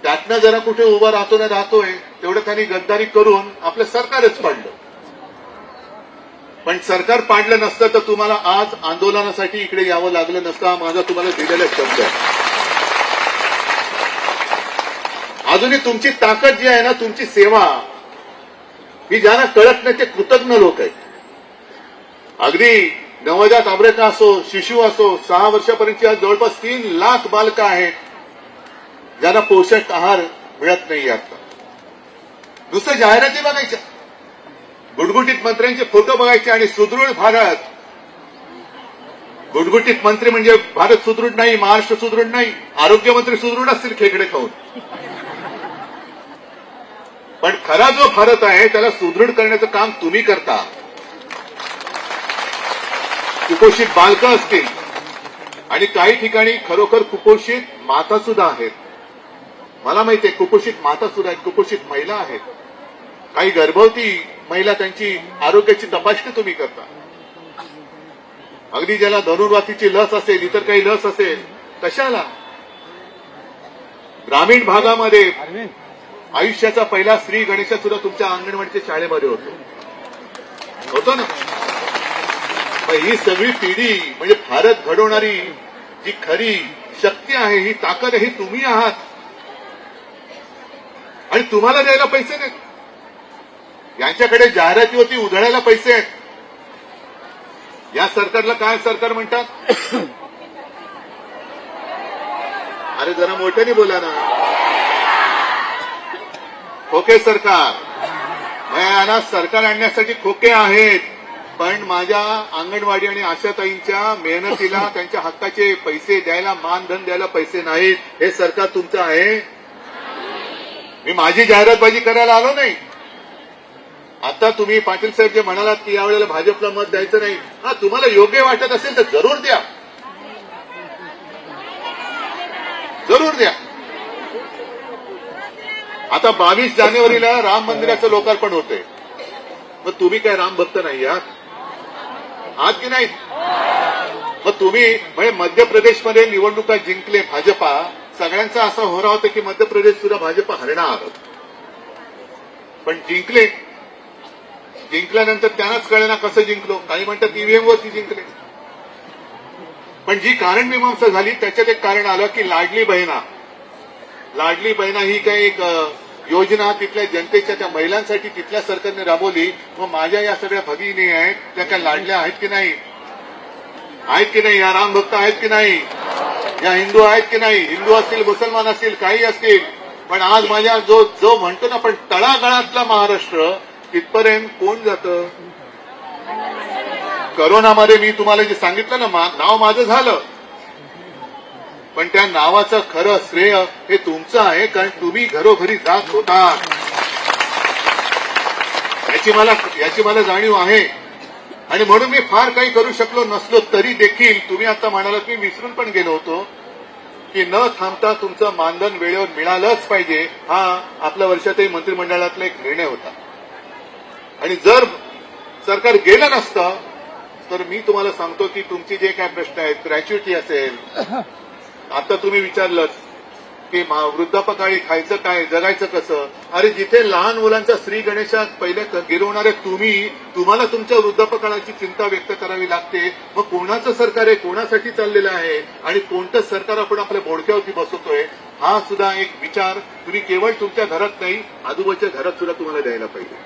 त्यातनं जरा कुठे उभा राहतो ना राहतोय तेवढं त्यांनी गद्दारी करून आपलं सरकारच पाडलं. पण सरकार पाडलं नसतं तर तुम्हाला आज आंदोलनासाठी इकडे यावं लागलं नसतं. हा माझा तुम्हाला दिलेला शब्द आहे. अजूनही तुमची ताकद जी आहे ना, तुमची सेवा ही ज्यांना कळत नाही ते कृतज्ञ लोक आहेत. अगदी नवजात अभ्रक असो, शिशु असो, 6 वर्षापर्यंतची आज जवळपास 3 लाख बालकं आहेत ज्यांना पोषक आहार मिळत नाही. आता नुसतं जाहिराती बघायच्या, गुटगुटीत मंत्र्यांचे फोटो बघायचे आणि सुदृढ भारत. गुटगुटीत मंत्री म्हणजे भारत सुदृढ नाही, महाराष्ट्र सुदृढ नाही. आरोग्यमंत्री सुदृढ असतील खेकडे खाऊन. पण खरा जो भारत आहे त्याला सुदृढ करण्याचं काम तुम्ही करता. कुपोषित बालकं असतील आणि काही ठिकाणी खरोखर कुपोषित माता सुद्धा आहेत. मला माहिती आहे कुपोषित माता सुद्धा आहेत, कुपोषित महिला आहेत. काही गर्भवती महिला त्यांची आरोग्याची तपासणी तुम्ही करता. अगदी ज्याला धनुर्वातीची लस असेल, इतर काही लस असेल, कशाला? ग्रामीण भागामध्ये आयुष्याचा पहिला श्री गणेश सुद्धा तुमच्या अंगणवाडीच्या शाळेमध्ये होतो ना. ही सगळी पिढी म्हणजे भारत घडवणारी जी खरी शक्ती आहे, ही ताकद आहे, ही तुम्ही आहात. आणि तुम्हाला द्यायला पैसे नाहीत. यांच्याकडे जाहिरातीवरती उधळायला पैसे आहेत. या सरकारला काय सरकार म्हणतात? अरे जरा मोठ्याने बोला ना. खोके सरकार. यांना सरकार आणण्यासाठी खोके आहेत, पण माझ्या अंगणवाडी आणि आशाताईंच्या मेहनतीला त्यांच्या हक्काचे पैसे द्यायला, मानधन द्यायला पैसे नाहीत. हे सरकार तुमचं आहे. मी माझी जाहिरातबाजी करायला आलो नाही. आता तुम्ही पाटील साहेब जे म्हणालात की यावेळेला भाजपला मत द्यायचं नाही, हा तुम्हाला योग्य वाटत असेल तर जरूर द्या, जरूर द्या. आता 22 जानेवारीला राम मंदिराचं लोकार्पण होतंय. मग तुम्ही काय राम भक्त नाही आहात की नाही? मग तुम्ही म्हणजे मध्य प्रदेशमध्ये निवडणुका जिंकले भाजपा. सगळ्यांचा असा होरा होता की मध्य प्रदेश सुद्धा भाजपा हरणार. पण जिंकले. जिंकल्यानंतर त्यांनाच कळेना कसं जिंकलो. काही म्हणतात ईव्हीएमवरती जिंकले. पण जी कारणमीमांसा झाली त्याच्यात एक कारण आलं की लाडली बहिणा. लाडली बहिणा ही काही एक योजना तिथल्या जनतेच्या, त्या महिलांसाठी तिथल्या सरकारने राबवली. मग माझ्या या सगळ्या भगिनी आहेत त्या काय लाडल्या आहेत की नाही? आहेत की नाही? या राम भक्त आहेत की नाही? या हिंदू आहेत की नाही? हिंदू असतील, मुसलमान असतील, काही असतील. पण आज माझ्या जो म्हणतो ना पण तळागाळातला महाराष्ट्र तिथपर्यंत कोण जातं? करोनामध्ये मी तुम्हाला जे सांगितलं ना, नाव माझं झालं, पण त्या नावाचं खरं श्रेय हे तुमचं आहे, कारण तुम्ही घरोघरी जात होता. याची मला जाणीव आहे. आणि म्हणून मी फार काही करू शकलो नसलो तरी देखील तुम्ही आता म्हणालात, मी विसरून पण गेलो होतो की न थांबता तुमचं मानधन वेळेवर मिळालंच पाहिजे. हा आपल्या वर्षातही मंत्रिमंडळातला एक निर्णय होता. आणि जर सरकार गेलं नसतं तर मी तुम्हाला सांगतो की तुमचे जे काय प्रश्न आहेत, ग्रॅच्युइटी असेल, आता तुम्ही विचारलं की वृद्धापकाळी खायचं काय, जगायचं कसं. अरे जिथे लहान मुलांचा श्री गणेशात पहिले गिरवणारे तुम्हाला तुमच्या वृद्धापकाळाची चिंता व्यक्त करावी लागते. मग कोणाचं सरकार आहे, कोणासाठी चाललेलं आहे आणि कोणतं सरकार आपण आपल्या बोडक्यावरती बसवतोय, हा सुद्धा एक विचार तुम्ही केवळ तुमच्या घरात नाही, आजूबाजूच्या घरात सुद्धा तुम्हाला द्यायला पाहिजे.